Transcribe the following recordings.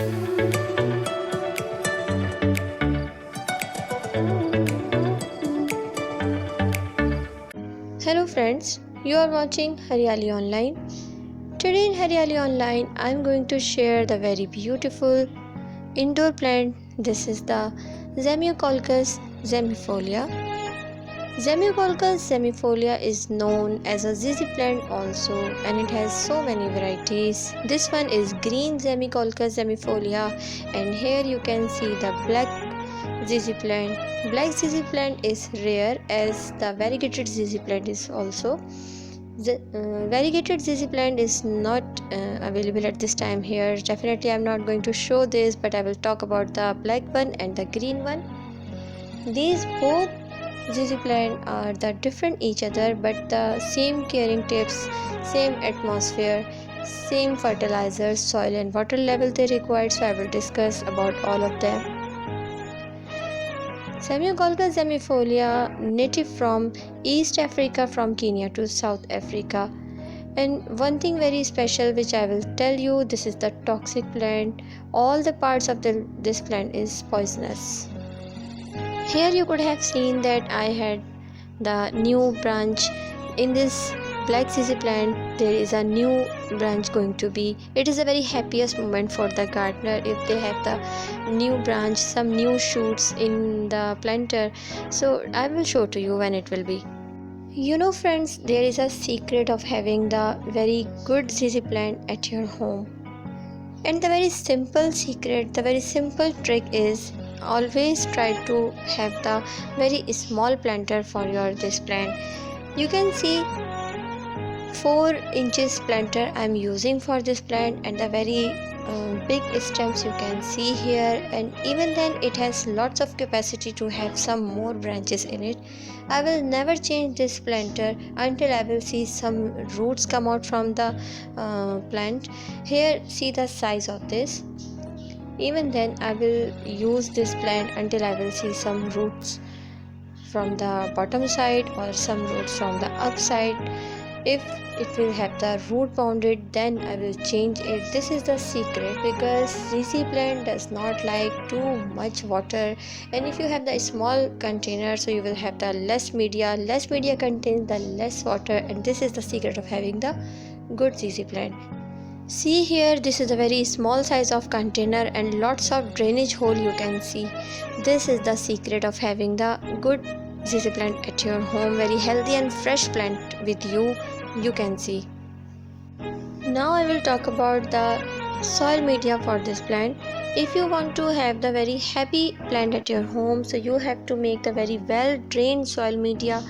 Hello friends, you are watching Haryaali Online. Today in Haryaali Online, I am going to share the very beautiful indoor plant. This is the Zamioculcas Zamifolia. Zamioculcas Zamifolia is known as a ZZ plant also, and it has so many varieties. This one is green Zamioculcas Zamifolia, and here you can see the black ZZ plant. Black ZZ plant is rare as the variegated ZZ plant is also. The variegated ZZ plant is not available at this time here. Definitely I am not going to show this, but I will talk about the black one and the green one. These both ZZ plant are the different each other, but the same caring tips, same atmosphere, same fertilizer, soil and water level they require, so I will discuss about all of them. Zamioculcas Zamifolia, native from East Africa, from Kenya to South Africa. And one thing very special which I will tell you, this is the toxic plant. All the parts of this plant is poisonous. Here you could have seen that I had the new branch in this black ZZ plant. There is a new branch going to be. It is a very happiest moment for the gardener if they have the new branch, some new shoots in the planter. So I will show to you when it will be. You know friends, there is a secret of having the very good ZZ plant at your home. And the very simple secret, the very simple trick is always try to have the very small planter for your this plant. You can see 4 inches planter I am using for this plant, and the very big stems you can see here, and even then it has lots of capacity to have some more branches in it. I will never change this planter until I will see some roots come out from the plant. Here see the size of this. Even then I will use this plant until I will see some roots from the bottom side or some roots from the upside. If it will have the root bounded, then I will change it. This is the secret, because ZZ plant does not like too much water, and if you have the small container, so you will have the less media contains the less water, and this is the secret of having the good ZZ plant. See here, this is a very small size of container and lots of drainage hole you can see. This is the secret of having the good ZZ plant at your home. Very healthy and fresh plant with you can see. Now I will talk about the soil media for this plant. If you want to have the very happy plant at your home, so you have to make the very well drained soil media.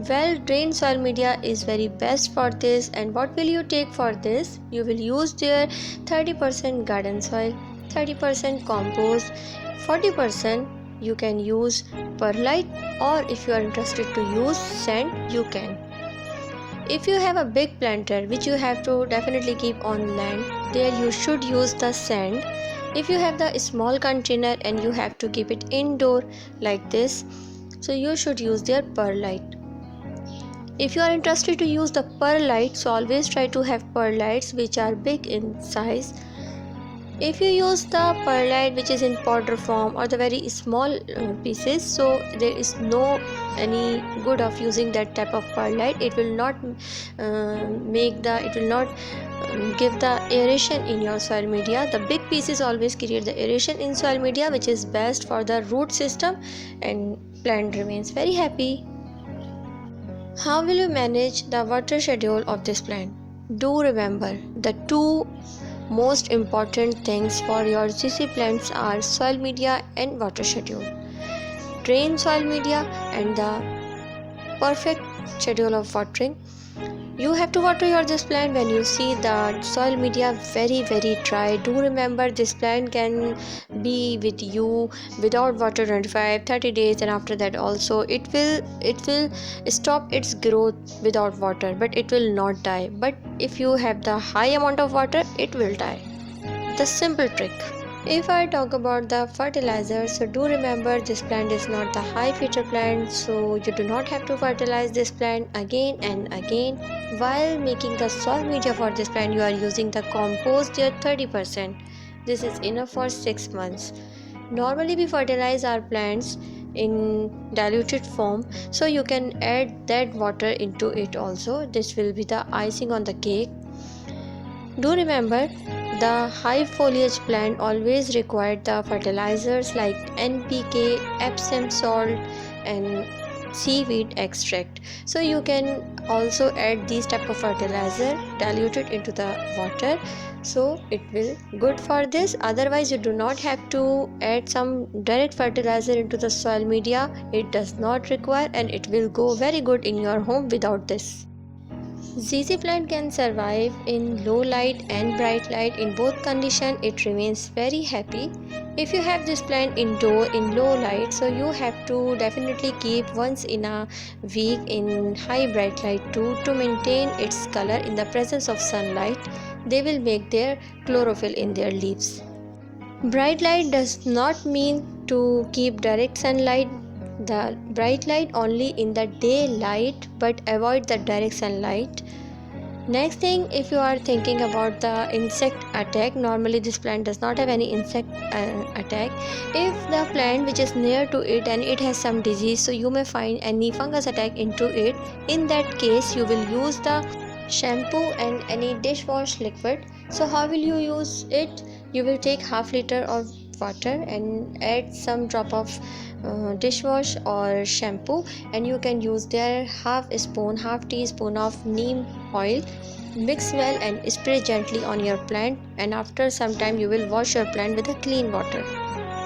Well drained soil media is very best for this. And what will you take for this? You will use there 30% garden soil, 30% compost, 40% you can use perlite, or if you are interested to use sand, you can. If you have a big planter which you have to definitely keep on land, there you should use the sand. If you have the small container and you have to keep it indoor like this, so you should use their perlite. If you are interested to use the perlite, so always try to have perlites which are big in size. If you use the perlite which is in powder form or the very small pieces, so there is no any good of using that type of perlite. It will not give the aeration in your soil media. The big pieces always create the aeration in soil media, which is best for the root system, and plant remains very happy. How will you manage the water schedule of this plant? Do remember, the two most important things for your ZZ plants are soil media and water schedule. Drain soil media and the perfect schedule of watering. You have to water your this plant when you see the soil media very dry. Do remember, this plant can be with you without water 25-30 days, and after that also it will stop its growth without water, but it will not die. But if you have the high amount of water, it will die. The simple trick. If I talk about the fertilizer, so do remember, this plant is not the high feeder plant, so you do not have to fertilize this plant again and again. While making the soil media for this plant, you are using the compost there 30%. This is enough for 6 months. Normally we fertilize our plants in diluted form, so you can add that water into it also. This will be the icing on the cake. Do remember, the high foliage plant always required the fertilizers like NPK, Epsom salt, and seaweed extract. So you can also add these type of fertilizer diluted into the water, so it will good for this. Otherwise you do not have to add some direct fertilizer into the soil media. It does not require, and it will go very good in your home without this. ZZ plant can survive in low light and bright light. In both conditions it remains very happy. If you have this plant indoor in low light, so you have to definitely keep once in a week in high bright light too, to maintain its color in the presence of sunlight. They will make their chlorophyll in their leaves. Bright light does not mean to keep direct sunlight. The bright light only in the daylight, but avoid the direct sunlight. Next thing, if you are thinking about the insect attack, normally this plant does not have any insect attack. If the plant which is near to it and it has some disease, so you may find any fungus attack into it. In that case you will use the shampoo and any dishwash liquid. So how will you use it? You will take half liter of water and add some drop of dishwash or shampoo, and you can use there half teaspoon of neem oil. Mix well and spray gently on your plant, and after some time you will wash your plant with a clean water.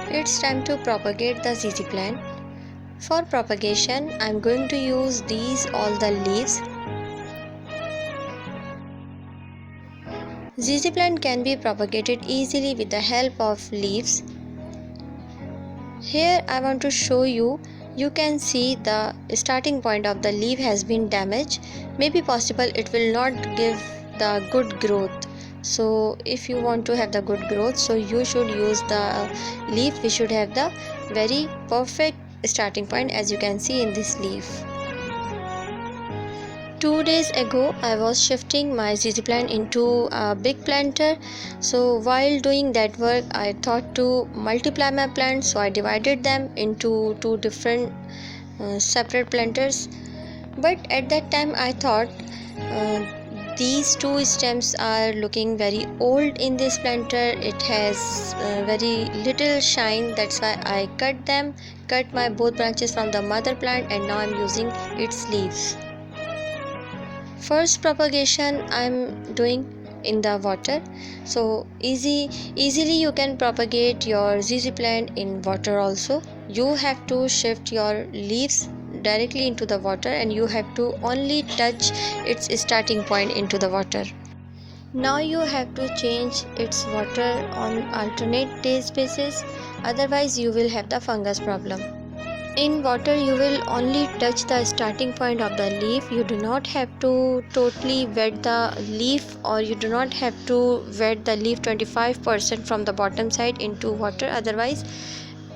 It's time to propagate the ZZ plant. For propagation I'm going to use these all the leaves. ZZ plant can be propagated easily with the help of leaves. Here I want to show you. You can see the starting point of the leaf has been damaged. Maybe possible it will not give the good growth. So if you want to have the good growth, so you should use the leaf. We should have the very perfect starting point, as you can see in this leaf. 2 days ago I was shifting my ZZ plant into a big planter. So while doing that work I thought to multiply my plants, so I divided them into two different separate planters. But at that time I thought these two stems are looking very old in this planter. It has very little shine. That's why I cut my both branches from the mother plant, and now I'm using its leaves. First propagation I'm doing in the water. So easily you can propagate your ZZ plant in water also. You have to shift your leaves directly into the water, and you have to only touch its starting point into the water. Now you have to change its water on alternate days basis, otherwise you will have the fungus problem. In water you will only touch the starting point of the leaf. You do not have to totally wet the leaf, or you do not have to wet the leaf 25% from the bottom side into water. Otherwise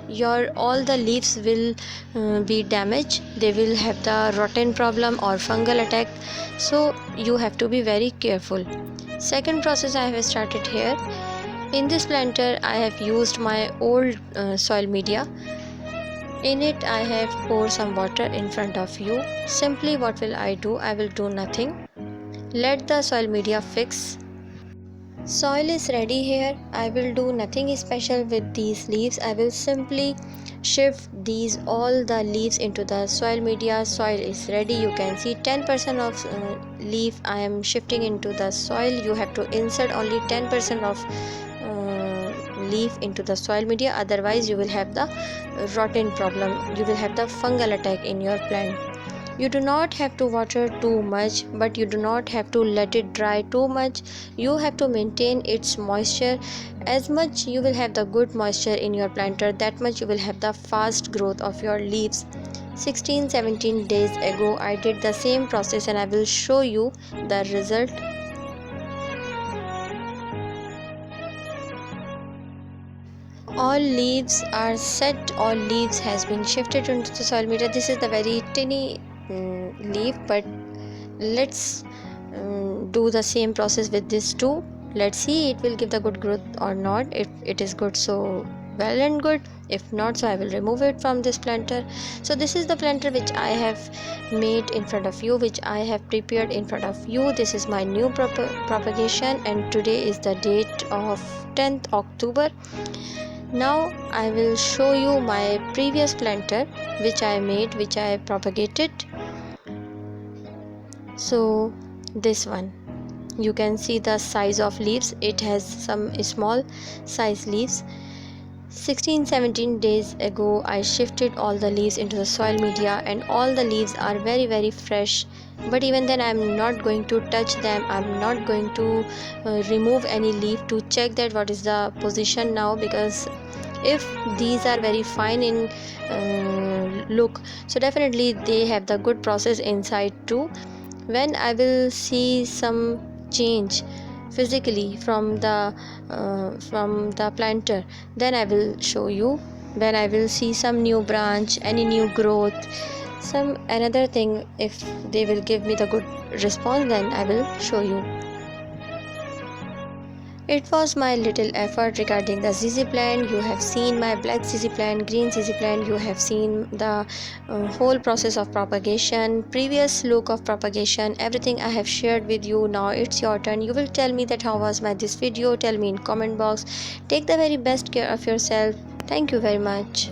your all the leaves will be damaged. They will have the rotten problem or fungal attack. So you have to be very careful. Second process I have started here. In this planter I have used my old soil media. In it I have poured some water in front of you. Simply what will I do? I will do nothing. Let the soil media fix. Soil is ready here. I will do nothing special with these leaves. I will simply shift these all the leaves into the soil media. Soil is ready. You can see 10% of leaf I am shifting into the soil. You have to insert only 10% of leaf into the soil media, otherwise you will have the rotten problem. You will have the fungal attack in your plant. You do not have to water too much, but you do not have to let it dry too much. You have to maintain its moisture. As much you will have the good moisture in your planter, that much you will have the fast growth of your leaves. 16-17 days ago I did the same process, and I will show you the result. All leaves are set. All leaves has been shifted into the soil media. This is the very tiny leaf, but let's do the same process with this too. let's see it will give the good growth or not. If it is good, so well and good. If not, so I will remove it from this planter. So this is the planter which I have made in front of you, which I have prepared in front of you. This is my new propagation, and today is the date of 10th October. Now I will show you my previous planter which I made, which I propagated. So this one, you can see the size of leaves. It has some small size leaves. 16-17 days ago I shifted all the leaves into the soil media, and all the leaves are very fresh. But even then I'm not going to touch them. I'm not going to remove any leaf to check that what is the position now, because if these are very fine in look, so definitely they have the good process inside too. When I will see some change physically from the planter, then I will show you. When I will see some new branch, any new growth, some another thing, if they will give me the good response, then I will show you. It was my little effort regarding the ZZ plant. You have seen my black ZZ plant, green ZZ plant. You have seen the whole process of propagation, previous look of propagation, everything I have shared with you. Now it's your turn. You will tell me that how was my this video. Tell me in comment box. Take the very best care of yourself. Thank you very much.